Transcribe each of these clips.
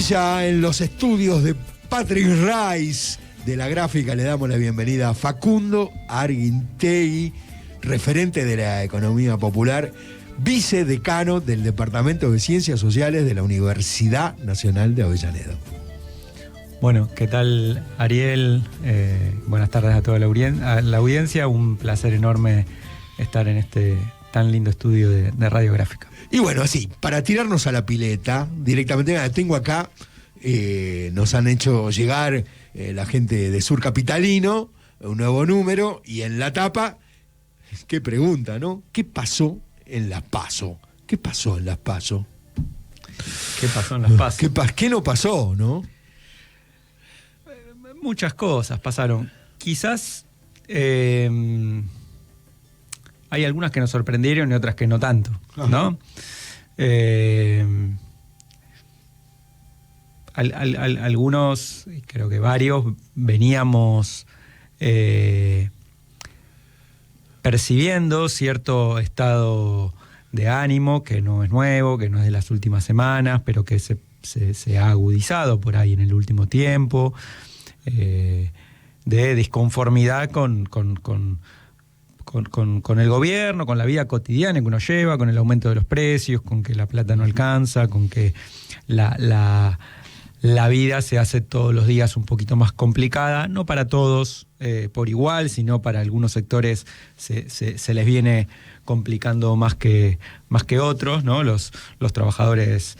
ya en los estudios de Patrick Rice de La Gráfica le damos la bienvenida a Facundo Arguintegui, referente de la economía popular, vicedecano del Departamento de Ciencias Sociales de la Universidad Nacional de Avellaneda. Bueno, ¿qué tal, Ariel? Buenas tardes a toda la audiencia. Un placer enorme estar en este tan lindo estudio de radiográfica. Y bueno, así, para tirarnos a la pileta, directamente, tengo acá, nos han hecho llegar la gente de Sur Capitalino, un nuevo número, y en la tapa, qué pregunta, ¿no? ¿Qué pasó en las PASO? ¿Qué pasó en las PASO? ¿Qué pasó en las PASO? ¿Qué no pasó, no? Muchas cosas pasaron. Quizás hay algunas que nos sorprendieron y otras que no tanto, ¿no? Algunos, creo que varios, veníamos percibiendo cierto estado de ánimo que no es nuevo, que no es de las últimas semanas, pero que se ha agudizado por ahí en el último tiempo, de disconformidad con el gobierno, con la vida cotidiana que uno lleva, con el aumento de los precios, con que la plata no alcanza, con que la vida se hace todos los días un poquito más complicada, no para todos por igual, sino para algunos sectores se les viene complicando más que otros, ¿no? Los trabajadores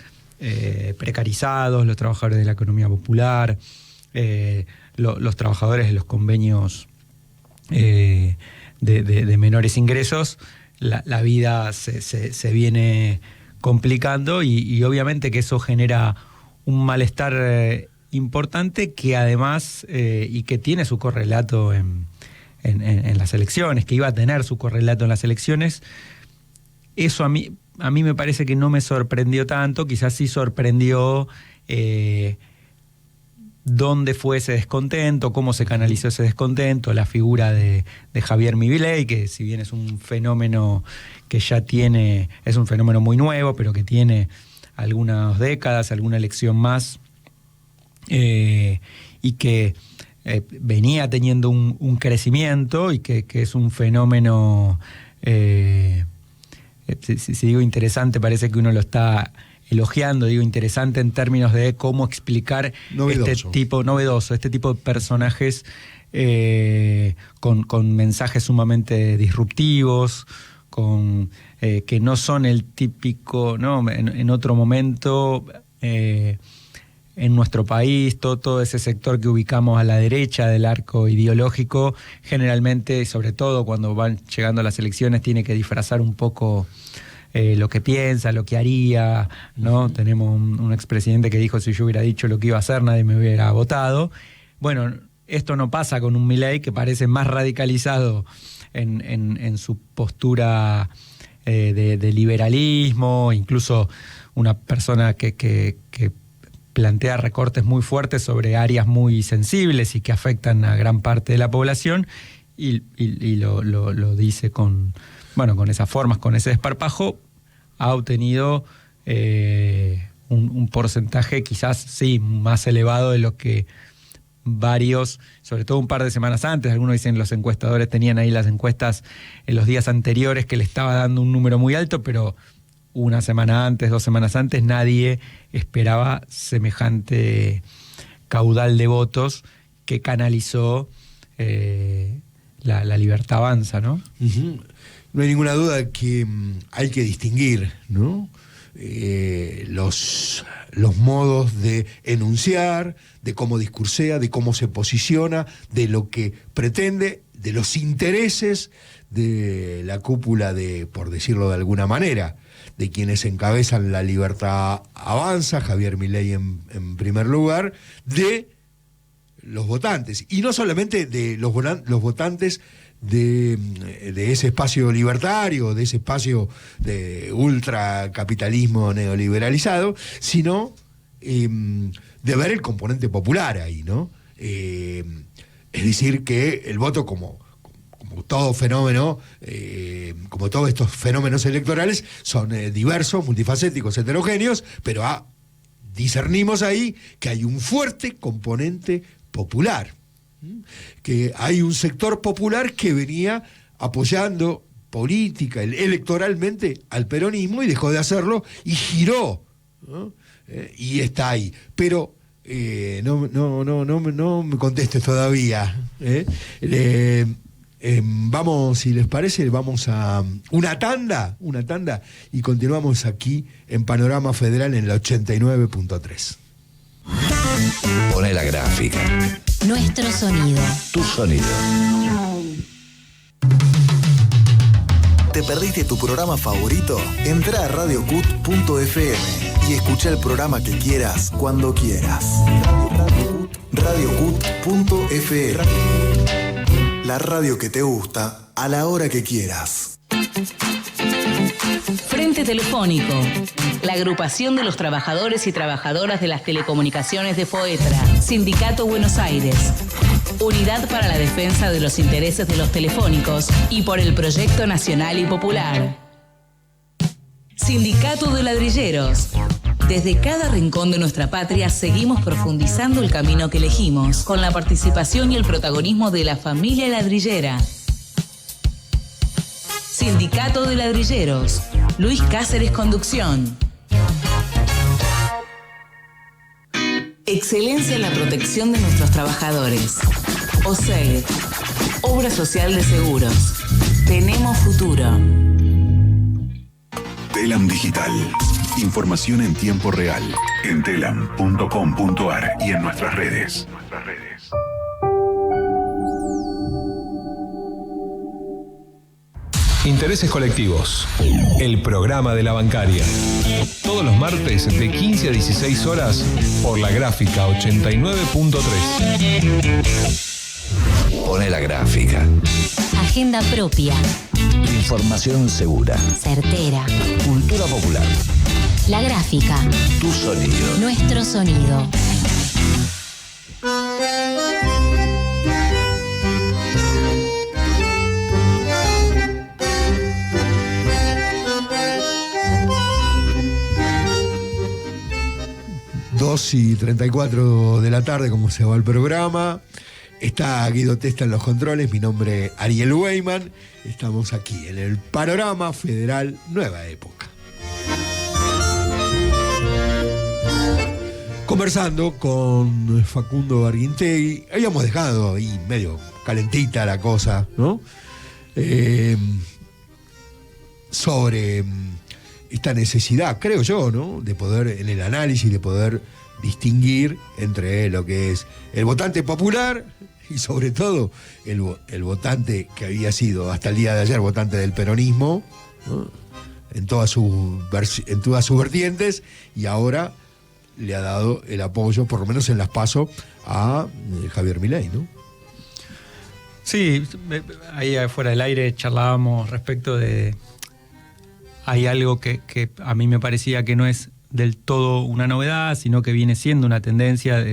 precarizados, los trabajadores de la economía popular, los trabajadores de los convenios de menores ingresos, la vida se viene complicando y obviamente que eso genera un malestar importante que además y que tiene su correlato en las elecciones, que iba a tener su correlato en las elecciones. Eso a mí me parece que no me sorprendió tanto, quizás sí sorprendió dónde fue ese descontento, cómo se canalizó ese descontento, la figura de Javier Milei, que si bien es un fenómeno que ya tiene, es un fenómeno muy nuevo, pero que tiene algunas décadas, alguna elección más, y que venía teniendo un crecimiento y que es un fenómeno, si digo interesante, parece que uno lo está elogiando, digo interesante en términos de cómo explicar este tipo de personajes con mensajes sumamente disruptivos, que no son el típico, ¿no? En otro momento en nuestro país, todo ese sector que ubicamos a la derecha del arco ideológico, generalmente, sobre todo cuando van llegando las elecciones, tiene que disfrazar un poco lo que piensa, lo que haría, ¿no? Uh-huh. Tenemos un expresidente que dijo: si yo hubiera dicho lo que iba a hacer, nadie me hubiera votado. Bueno, esto no pasa con un Milei, que parece más radicalizado en su postura de liberalismo, incluso una persona que plantea recortes muy fuertes sobre áreas muy sensibles y que afectan a gran parte de la población, y lo dice con esas formas, con ese desparpajo. Ha obtenido un porcentaje quizás sí más elevado de lo que varios, sobre todo un par de semanas antes, algunos dicen los encuestadores tenían ahí las encuestas en los días anteriores que le estaba dando un número muy alto, pero una semana antes, 2 semanas antes, nadie esperaba semejante caudal de votos que canalizó la Libertad Avanza, ¿no? Uh-huh. No hay ninguna duda que hay que distinguir, ¿no? Los modos de enunciar, de cómo discursea, de cómo se posiciona, de lo que pretende, de los intereses de la cúpula de, por decirlo de alguna manera, de quienes encabezan la Libertad Avanza, Javier Milei en primer lugar, de los votantes, y no solamente de los votantes de ese espacio libertario, de ese espacio de ultracapitalismo neoliberalizado, sino de ver el componente popular ahí, ¿no? Es decir, que el voto como todo fenómeno, como todos estos fenómenos electorales, son diversos, multifacéticos, heterogéneos, pero ha discernimos ahí que hay un fuerte componente popular, que hay un sector popular que venía apoyando política, electoralmente al peronismo, y dejó de hacerlo y giró, ¿no? Y está ahí. Pero no me contestes todavía. Vamos, si les parece, vamos a una tanda y continuamos aquí en Panorama Federal en la 89.3. Pone la gráfica. Nuestro sonido. Tu sonido. ¿Te perdiste tu programa favorito? Entrá a radiocut.fm y escucha el programa que quieras, cuando quieras. radiocut.fm. La radio que te gusta, a la hora que quieras. Frente Telefónico, la agrupación de los trabajadores y trabajadoras de las telecomunicaciones de FOETRA, Sindicato Buenos Aires, Unidad para la Defensa de los Intereses de los Telefónicos y por el Proyecto Nacional y Popular. Sindicato de Ladrilleros. Desde cada rincón de nuestra patria seguimos profundizando el camino que elegimos, con la participación y el protagonismo de la familia ladrillera. Sindicato de Ladrilleros. Luis Cáceres, conducción. Excelencia en la protección de nuestros trabajadores. OSEG, Obra Social de Seguros. Tenemos futuro. Telam Digital. Información en tiempo real. En telam.com.ar y en nuestras redes. Intereses colectivos. El programa de la bancaria. Todos los martes de 15 a 16 horas por la gráfica 89.3. Pone la gráfica. Agenda propia. Información segura. Certera. Cultura popular. La gráfica. Tu sonido. Nuestro sonido. Dos y 34 de la tarde, como se va el programa. Está Guido Testa en los controles, mi nombre es Ariel Weyman. Estamos aquí en el Panorama Federal Nueva Época. Conversando con Facundo Arguintegui, habíamos dejado ahí medio calentita la cosa, ¿no? Sobre esta necesidad, creo yo, ¿no?, de poder, en el análisis, de poder distinguir entre lo que es el votante popular y sobre todo el votante que había sido hasta el día de ayer votante del peronismo, ¿no?, en todas sus vertientes, y ahora le ha dado el apoyo, por lo menos en las PASO, a Javier Milei, ¿no? Sí, ahí fuera del aire charlábamos respecto de... Hay algo que a mí me parecía que no es del todo una novedad, sino que viene siendo una tendencia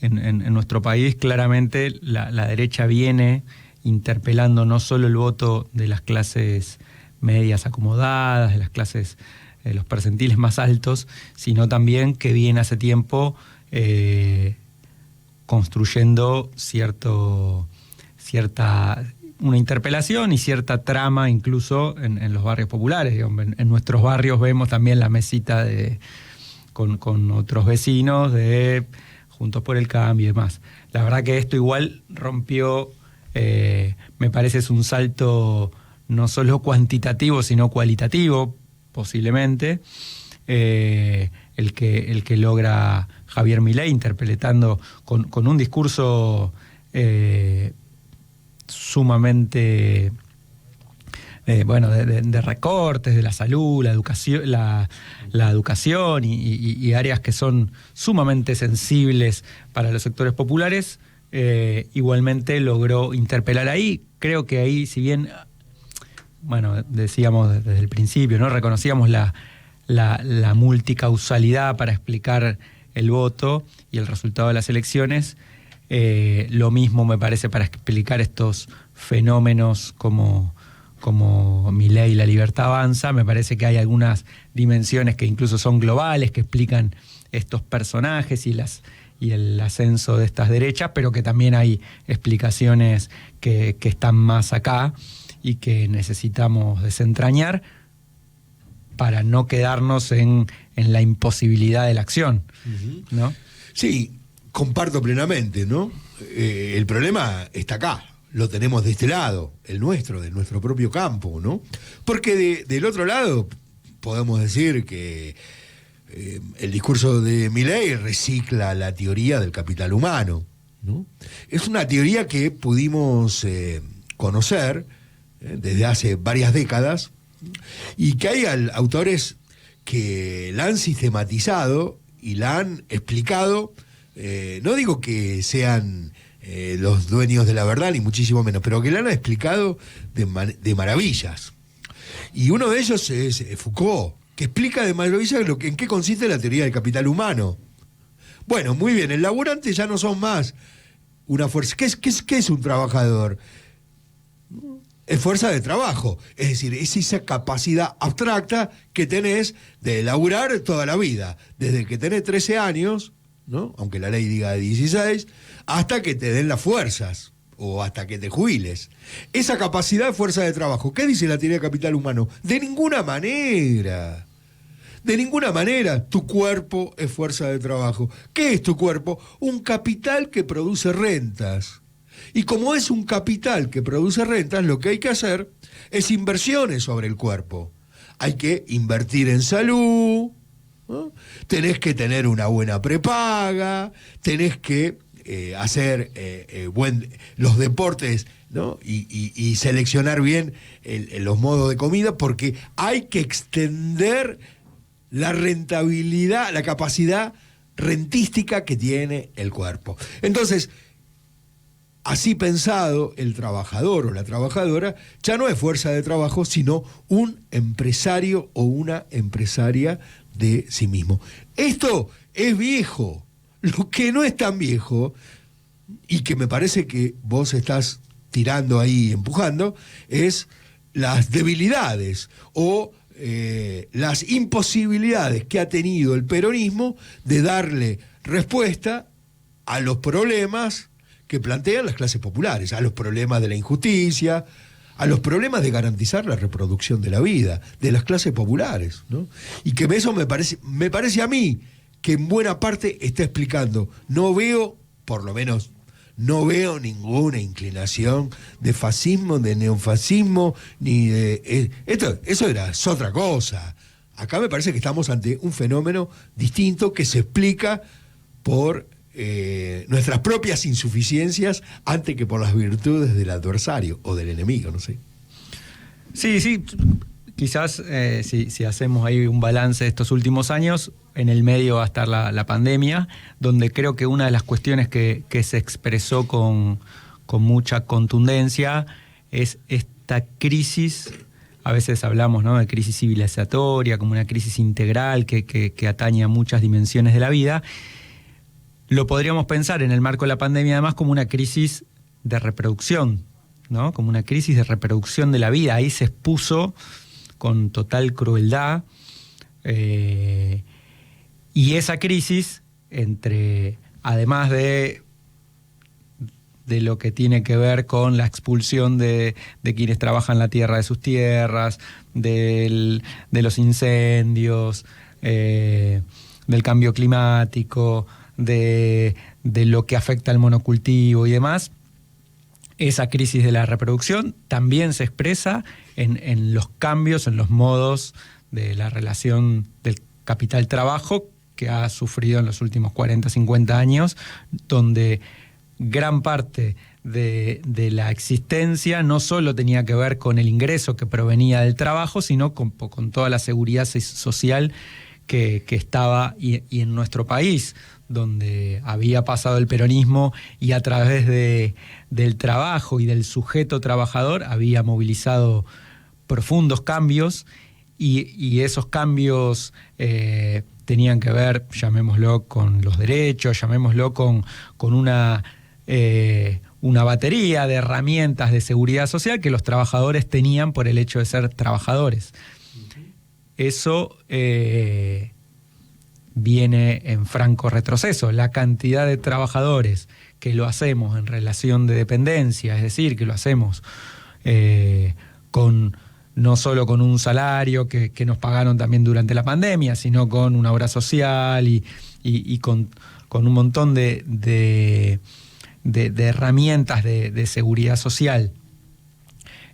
en nuestro país. Claramente la derecha viene interpelando no solo el voto de las clases medias acomodadas, de las clases, los percentiles más altos, sino también que viene hace tiempo construyendo una interpelación y cierta trama incluso en los barrios populares. Digamos, en nuestros barrios vemos también la mesita con otros vecinos de Juntos por el Cambio y demás. La verdad que esto igual rompió, me parece es un salto no solo cuantitativo sino cualitativo posiblemente, el que logra Javier Milei interpretando con un discurso sumamente de recortes de la salud, la educación y áreas que son sumamente sensibles para los sectores populares. Igualmente logró interpelar ahí. Creo que ahí, si bien, decíamos desde el principio, ¿no?, reconocíamos la multicausalidad para explicar el voto y el resultado de las elecciones. Lo mismo me parece para explicar estos fenómenos como como Milei y La Libertad Avanza. Me parece que hay algunas dimensiones que incluso son globales, que explican estos personajes y el ascenso de estas derechas, pero que también hay explicaciones que están más acá y que necesitamos desentrañar para no quedarnos en la imposibilidad de la acción, ¿no? Sí, comparto plenamente, ¿no? El problema está acá, lo tenemos de este lado, de nuestro propio campo, ¿no? Porque del otro lado podemos decir que el discurso de Milei recicla la teoría del capital humano, ¿no? Es una teoría que pudimos conocer desde hace varias décadas y que hay autores que la han sistematizado y la han explicado. No digo que sean los dueños de la verdad, ni muchísimo menos, pero que la han explicado de maravillas. Y uno de ellos es Foucault, que explica de maravilla en qué consiste la teoría del capital humano. Bueno, muy bien, el laburante ya no son más una fuerza. ¿Qué es un trabajador? Es fuerza de trabajo, es decir, es esa capacidad abstracta que tenés de laburar toda la vida, desde que tenés 13 años, ¿no? Aunque la ley diga de 16, hasta que te den las fuerzas o hasta que te jubiles. Esa capacidad de fuerza de trabajo, ¿qué dice la teoría del capital humano? De ninguna manera. De ninguna manera tu cuerpo es fuerza de trabajo. ¿Qué es tu cuerpo? Un capital que produce rentas. Y como es un capital que produce rentas, lo que hay que hacer es inversiones sobre el cuerpo. Hay que invertir en salud, ¿no? Tenés que tener una buena prepaga, tenés que hacer los deportes, ¿no? y seleccionar bien los modos de comida, porque hay que extender la rentabilidad, la capacidad rentística que tiene el cuerpo. Entonces, así pensado, el trabajador o la trabajadora ya no es fuerza de trabajo, sino un empresario o una empresaria de sí mismo. Esto es viejo. Lo que no es tan viejo, y que me parece que vos estás tirando ahí, empujando, es las debilidades o las imposibilidades que ha tenido el peronismo de darle respuesta a los problemas que plantean las clases populares, a los problemas de la injusticia, a los problemas de garantizar la reproducción de la vida de las clases populares, ¿no? Y que eso me parece a mí que en buena parte está explicando. No veo, por lo menos, no veo ninguna inclinación de fascismo, de neofascismo, ni de... Eso es otra cosa. Acá me parece que estamos ante un fenómeno distinto que se explica por nuestras propias insuficiencias antes que por las virtudes del adversario o del enemigo, no sé. Sí, quizás si hacemos ahí un balance de estos últimos años, en el medio va a estar la pandemia, donde creo que una de las cuestiones que se expresó con mucha contundencia es esta crisis. A veces hablamos, ¿no?, de crisis civilizatoria como una crisis integral que atañe a muchas dimensiones de la vida. Lo podríamos pensar en el marco de la pandemia además como una crisis de reproducción, ¿no? Como una crisis de reproducción de la vida. Ahí se expuso con total crueldad. Y esa crisis, además de lo que tiene que ver con la expulsión de quienes trabajan la tierra de sus tierras, de los incendios, del cambio climático, de lo que afecta al monocultivo y demás, esa crisis de la reproducción también se expresa en los cambios, en los modos de la relación del capital-trabajo que ha sufrido en los últimos 40, 50 años, donde gran parte de la existencia no solo tenía que ver con el ingreso que provenía del trabajo, sino con toda la seguridad social que estaba y en nuestro país, donde había pasado el peronismo y a través del trabajo y del sujeto trabajador había movilizado profundos cambios y esos cambios tenían que ver, llamémoslo, con los derechos, llamémoslo con una batería de herramientas de seguridad social que los trabajadores tenían por el hecho de ser trabajadores. Eso viene en franco retroceso. La cantidad de trabajadores que lo hacemos en relación de dependencia, es decir, que lo hacemos no solo con un salario que nos pagaron también durante la pandemia, sino con una obra social y con un montón de herramientas de seguridad social,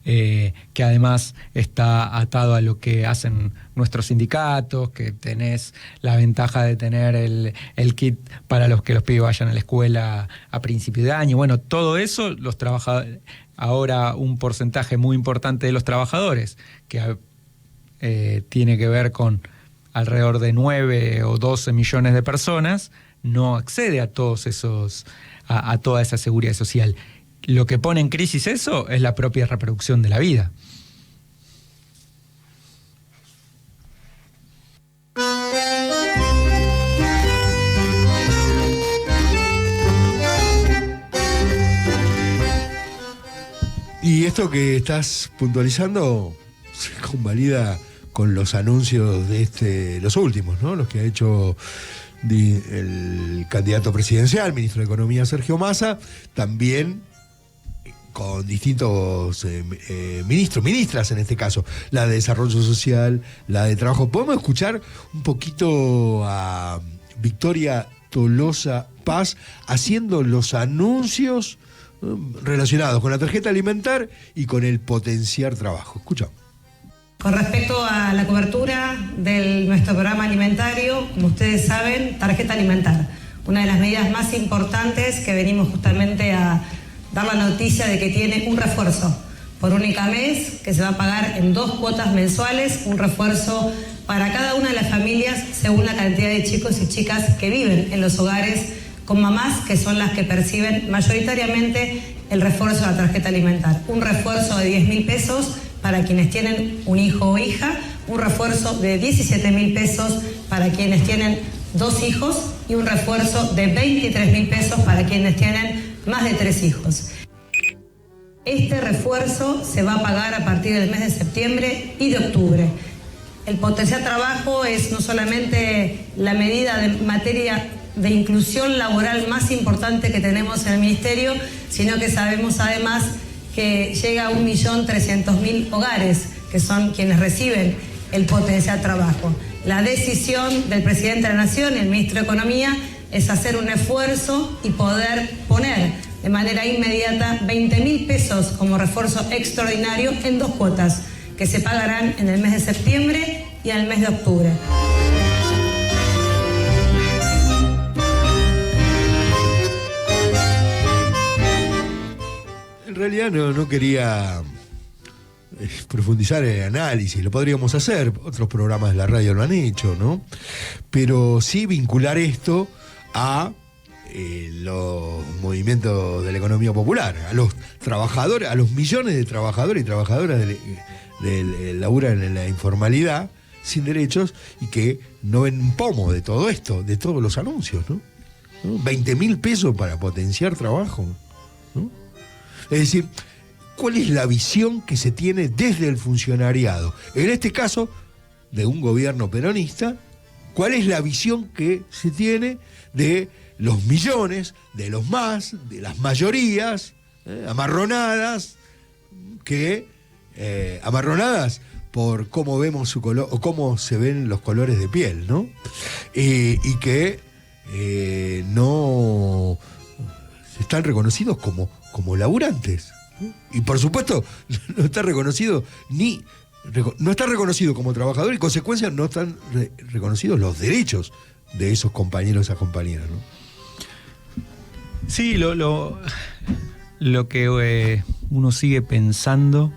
que además está atado a lo que hacen nuestros sindicatos, que tenés la ventaja de tener el kit para los que los pibes vayan a la escuela a principio de año. Bueno, todo eso, los trabajadores, ahora un porcentaje muy importante de los trabajadores, que tiene que ver con alrededor de 9 o 12 millones de personas, no accede a todos esos, a toda esa seguridad social. Lo que pone en crisis eso es la propia reproducción de la vida. Y esto que estás puntualizando se convalida con los anuncios de los últimos, ¿no? Los que ha hecho el candidato presidencial, ministro de Economía Sergio Massa, también con distintos ministras en este caso, la de Desarrollo Social, la de Trabajo. ¿Podemos escuchar un poquito a Victoria Tolosa Paz haciendo los anuncios relacionados con la tarjeta alimentar y con el potenciar trabajo? Escuchamos. Con respecto a la cobertura de nuestro programa alimentario, como ustedes saben, tarjeta alimentar, una de las medidas más importantes que venimos justamente a dar la noticia de que tiene un refuerzo por única mes, que se va a pagar en 2 cuotas mensuales, un refuerzo para cada una de las familias según la cantidad de chicos y chicas que viven en los hogares con mamás, que son las que perciben mayoritariamente el refuerzo de la tarjeta alimentar. Un refuerzo de 10.000 pesos para quienes tienen un hijo o hija, un refuerzo de 17.000 pesos para quienes tienen 2 hijos y un refuerzo de 23.000 pesos para quienes tienen más de 3 hijos. Este refuerzo se va a pagar a partir del mes de septiembre y de octubre. El potenciar trabajo es no solamente la medida de materia de inclusión laboral más importante que tenemos en el Ministerio, sino que sabemos además que llega a 1.300.000 hogares, que son quienes reciben el potenciar trabajo. La decisión del presidente de la Nación y el ministro de Economía es hacer un esfuerzo y poder poner de manera inmediata 20.000 pesos como refuerzo extraordinario en 2 cuotas, que se pagarán en el mes de septiembre y en el mes de octubre. En realidad no quería profundizar en el análisis, lo podríamos hacer, otros programas de la radio lo han hecho, ¿no? Pero sí vincular esto a los movimientos de la economía popular, a los trabajadores, a los millones de trabajadores y trabajadoras que laburan en la informalidad sin derechos y que no ven un pomo de todo esto, de todos los anuncios, ¿no? 20.000 pesos para potenciar trabajo, ¿no? Es decir, ¿cuál es la visión que se tiene desde el funcionariado? En este caso, de un gobierno peronista, ¿cuál es la visión que se tiene de los millones, de los más, de las mayorías, amarronadas, amarronadas por cómo vemos su color, o cómo se ven los colores de piel, ¿no? Y que no están reconocidos como laburantes, ¿no? Y por supuesto no está reconocido como trabajador y en consecuencia no están reconocidos los derechos de esos compañeros, esas compañeras, ¿no? Sí, lo que uno sigue pensando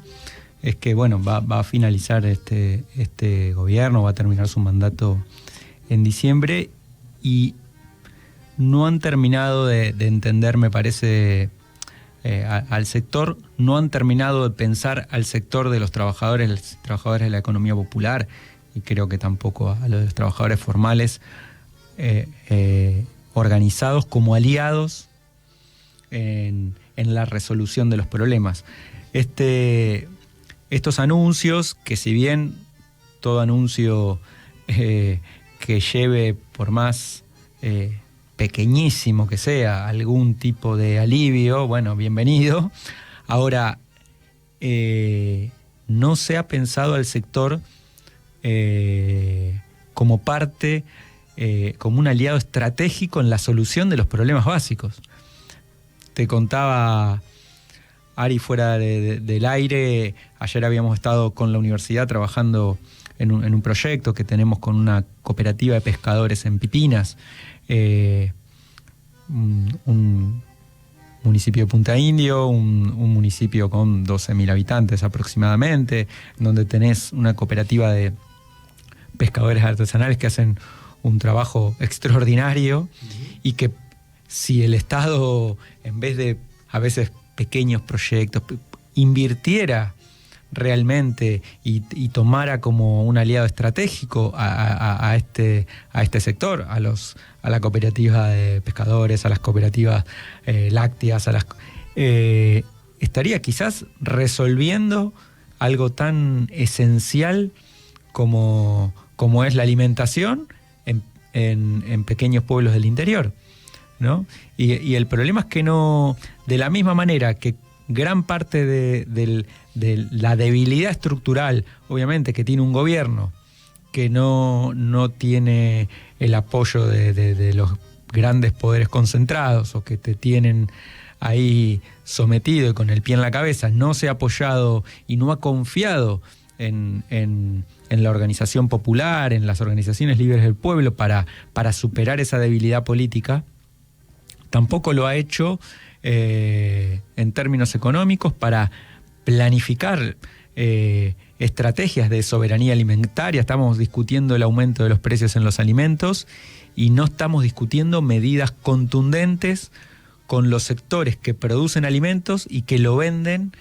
es que bueno, va a finalizar este gobierno, va a terminar su mandato en diciembre y no han terminado de entender, me parece, al sector, no han terminado de pensar al sector de los trabajadores de la economía popular y creo que tampoco a los trabajadores formales organizados como aliados en en la resolución de los problemas. Estos anuncios, que si bien todo anuncio que lleve, por más pequeñísimo que sea, algún tipo de alivio, bueno, bienvenido. Ahora, no se ha pensado al sector como parte, como un aliado estratégico en la solución de los problemas básicos. Te contaba, Ari, fuera del aire, ayer habíamos estado con la universidad trabajando en un proyecto que tenemos con una cooperativa de pescadores en Pipinas, un municipio de Punta Indio, un municipio con 12.000 habitantes aproximadamente, donde tenés una cooperativa de pescadores artesanales que hacen un trabajo extraordinario y que si el Estado, en vez de a veces pequeños proyectos, invirtiera realmente y tomara como un aliado estratégico a este sector, a la cooperativa de pescadores, a las cooperativas lácteas, estaría quizás resolviendo algo tan esencial como es la alimentación en pequeños pueblos del interior, ¿no? Y el problema es que no, de la misma manera que gran parte de la debilidad estructural, obviamente, que tiene un gobierno que no tiene el apoyo de los grandes poderes concentrados o que te tienen ahí sometido y con el pie en la cabeza, no se ha apoyado y no ha confiado en la organización popular, en las organizaciones libres del pueblo para superar esa debilidad política, tampoco lo ha hecho en términos económicos para planificar estrategias de soberanía alimentaria. Estamos discutiendo el aumento de los precios en los alimentos y no estamos discutiendo medidas contundentes con los sectores que producen alimentos y que lo venden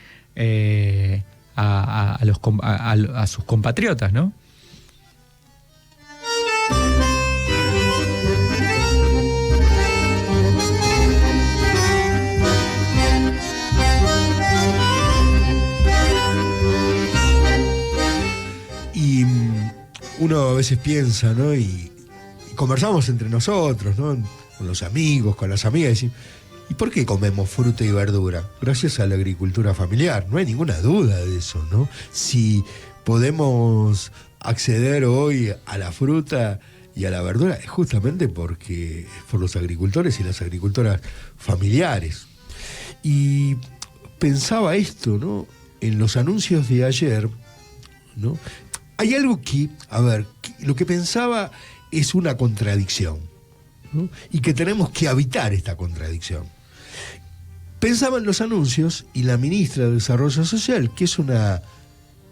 a sus compatriotas, ¿no? Y uno a veces piensa, ¿no? Y conversamos entre nosotros, ¿no? Con los amigos, con las amigas, y decimos, ¿y por qué comemos fruta y verdura? Gracias a la agricultura familiar, no hay ninguna duda de eso, ¿no? Si podemos acceder hoy a la fruta y a la verdura es justamente por los agricultores y las agricultoras familiares. Y pensaba esto, ¿no? En los anuncios de ayer, ¿no? Hay algo que, lo que pensaba es una contradicción, ¿no? Y que tenemos que evitar esta contradicción. Pensaba en los anuncios y la ministra de Desarrollo Social, que es una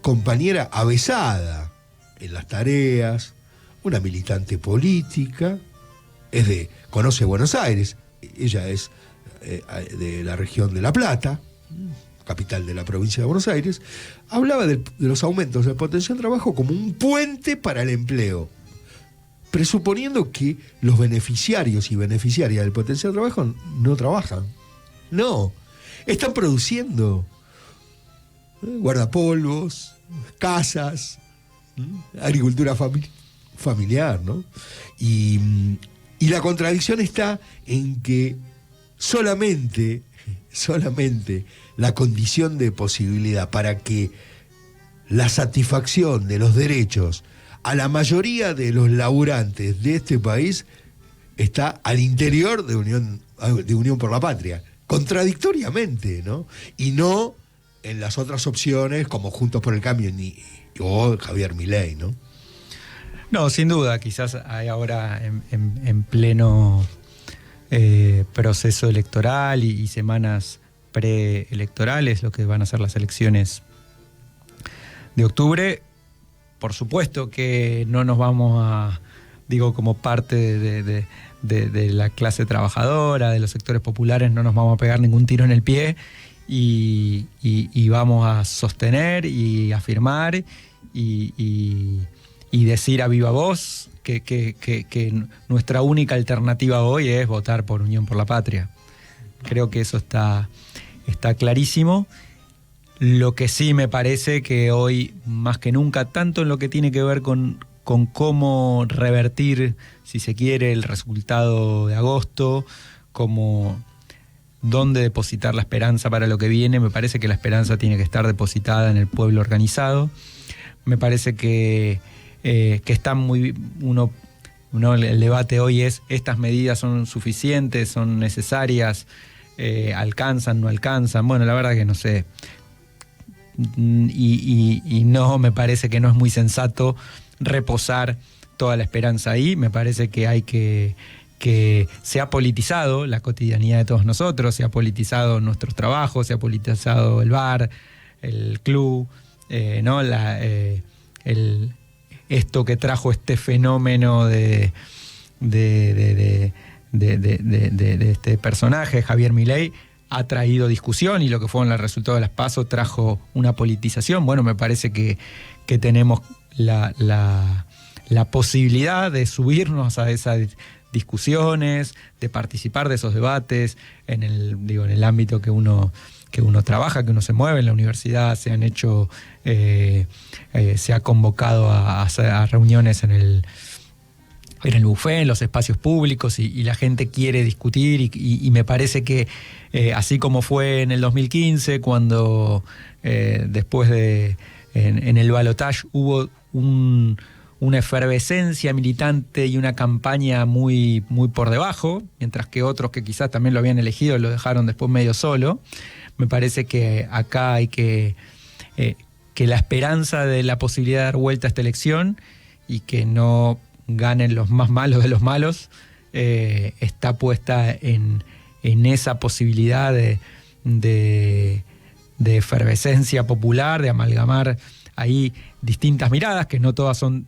compañera avesada en las tareas, una militante política, conoce Buenos Aires, ella es de la región de La Plata, capital de la provincia de Buenos Aires, hablaba de los aumentos del potencial de trabajo como un puente para el empleo, presuponiendo que los beneficiarios y beneficiarias del potencial de trabajo no trabajan. No, están produciendo guardapolvos, casas, agricultura familiar, ¿no? Y la contradicción está en que solamente la condición de posibilidad para que la satisfacción de los derechos a la mayoría de los laburantes de este país está al interior de Unión por la Patria, contradictoriamente, ¿no? Y no en las otras opciones como Juntos por el Cambio o Javier Milei, ¿no? No, sin duda, quizás hay ahora en pleno proceso electoral y semanas preelectorales, lo que van a ser las elecciones de octubre. Por supuesto que no nos vamos a, como parte de la clase trabajadora, de los sectores populares, no nos vamos a pegar ningún tiro en el pie y vamos a sostener y afirmar y decir a viva voz que nuestra única alternativa hoy es votar por Unión por la Patria. Creo que eso está está clarísimo. Lo que sí me parece que hoy, más que nunca, tanto en lo que tiene que ver con cómo revertir, si se quiere, el resultado de agosto, como dónde depositar la esperanza para lo que viene, me parece que la esperanza tiene que estar depositada en el pueblo organizado. Me parece que está muy... el debate hoy es, ¿estas medidas son suficientes, son necesarias, alcanzan, no alcanzan? Bueno, la verdad que no sé. Y no, me parece que no es muy sensato reposar toda la esperanza ahí. Me parece que hay que se ha politizado la cotidianidad de todos nosotros, se ha politizado nuestros trabajos, se ha politizado el bar, el club, ¿no? Esto que trajo este fenómeno de este personaje, Javier Milei, ha traído discusión, y lo que fueron los resultados de las PASO trajo una politización. Bueno, me parece que tenemos la posibilidad de subirnos a esas discusiones, de participar de esos debates en el ámbito que uno trabaja, que uno se mueve. En la universidad se han hecho, se ha convocado a reuniones en el buffet, en los espacios públicos, y la gente quiere discutir, y me parece que así como fue en el 2015, cuando después en el balotaje hubo una efervescencia militante y una campaña muy, muy por debajo, mientras que otros que quizás también lo habían elegido lo dejaron después medio solo. Me parece que acá hay que la esperanza de la posibilidad de dar vuelta a esta elección y que no ganen los más malos de los malos, está puesta en esa posibilidad de efervescencia popular, de amalgamar ahí distintas miradas, que no todas son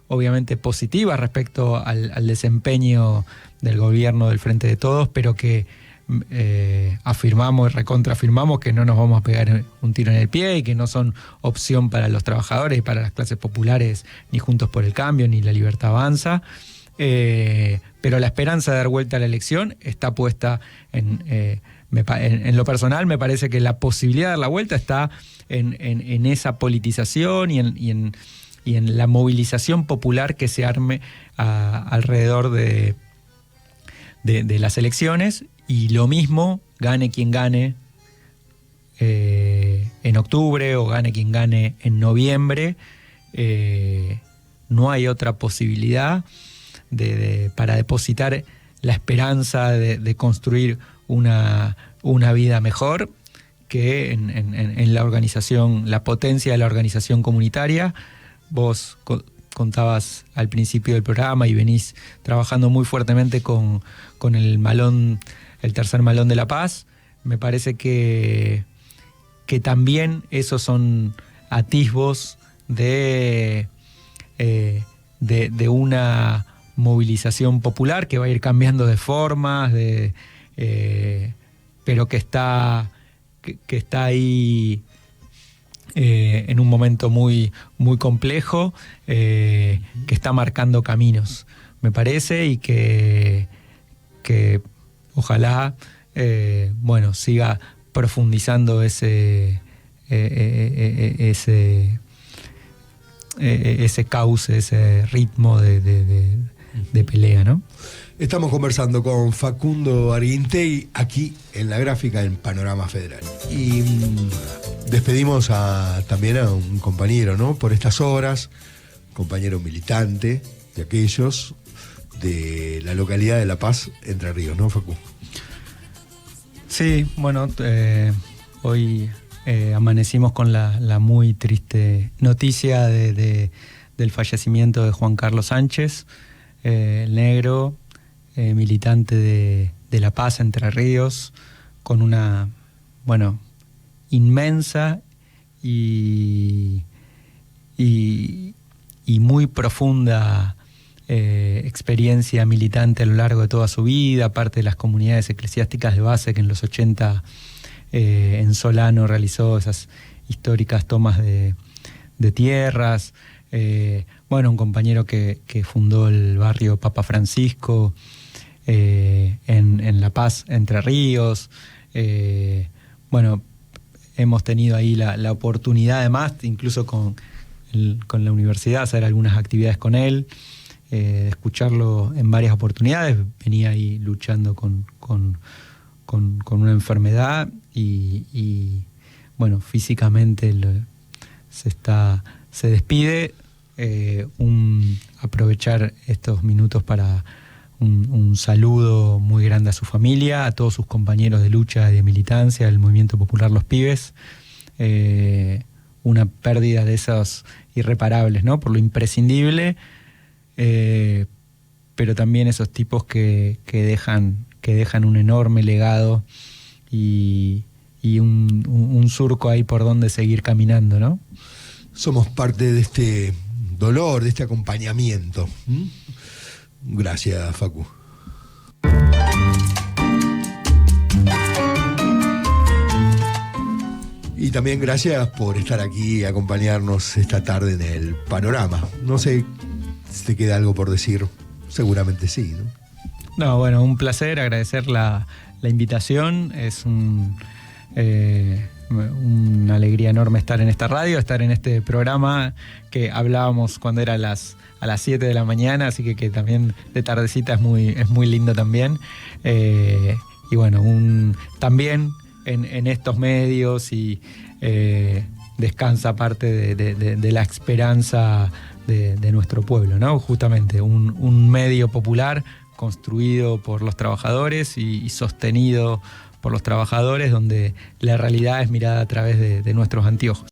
obviamente positivas respecto al desempeño del gobierno del Frente de Todos, pero que afirmamos y recontraafirmamos que no nos vamos a pegar un tiro en el pie y que no son opción para los trabajadores y para las clases populares, ni Juntos por el Cambio, ni La Libertad Avanza. Pero la esperanza de dar vuelta a la elección está puesta en lo personal. Me parece que la posibilidad de dar la vuelta está en esa politización y en la movilización popular que se arme alrededor de las elecciones. Y lo mismo, gane quien gane en octubre o gane quien gane en noviembre, no hay otra posibilidad para depositar la esperanza de construir una vida mejor que en la organización, la potencia de la organización comunitaria. Vos contabas al principio del programa y venís trabajando muy fuertemente con el tercer malón de la paz. Me parece que también esos son atisbos de una movilización popular que va a ir cambiando de formas, pero que está ahí en un momento muy, muy complejo, que está marcando caminos, me parece, y que ojalá siga profundizando ese cauce, ese ritmo de pelea, ¿no? Estamos conversando con Facundo Arguintey aquí en La Gráfica, en Panorama Federal. Y despedimos también a un compañero, ¿no? Por estas horas, compañero militante de aquellos de la localidad de La Paz, Entre Ríos, ¿no, Facu? Sí, bueno, hoy amanecimos con la muy triste noticia del fallecimiento de Juan Carlos Sánchez, el negro, militante de La Paz, Entre Ríos, con una, inmensa y muy profunda experiencia militante a lo largo de toda su vida, parte de las comunidades eclesiásticas de base que en los 80 en Solano realizó esas históricas tomas de tierras. Un compañero que fundó el barrio Papa Francisco en La Paz, Entre Ríos, Bueno, hemos tenido ahí la oportunidad, además, incluso con la universidad, hacer algunas actividades con él, escucharlo en varias oportunidades. Venía ahí luchando con una enfermedad y bueno, físicamente se despide. Aprovechar estos minutos para un saludo muy grande a su familia, a todos sus compañeros de lucha y de militancia del Movimiento Popular Los Pibes. Una pérdida de esos irreparables, ¿no? Por lo imprescindible, pero también esos tipos que dejan un enorme legado y un surco ahí por donde seguir caminando, ¿no? Somos parte de este dolor, de este acompañamiento. Gracias, Facu. Y también gracias por estar aquí y acompañarnos esta tarde en el panorama. No sé si te queda algo por decir, seguramente sí, ¿no? No, bueno, un placer, agradecer la invitación. Es una alegría enorme estar en esta radio, estar en este programa que hablábamos cuando era a las 7 de la mañana, así que también de tardecita es muy lindo también. Y bueno, también en estos medios y descansa parte de la esperanza de nuestro pueblo, ¿no? Justamente un medio popular construido por los trabajadores y sostenido por los trabajadores, donde la realidad es mirada a través de nuestros anteojos.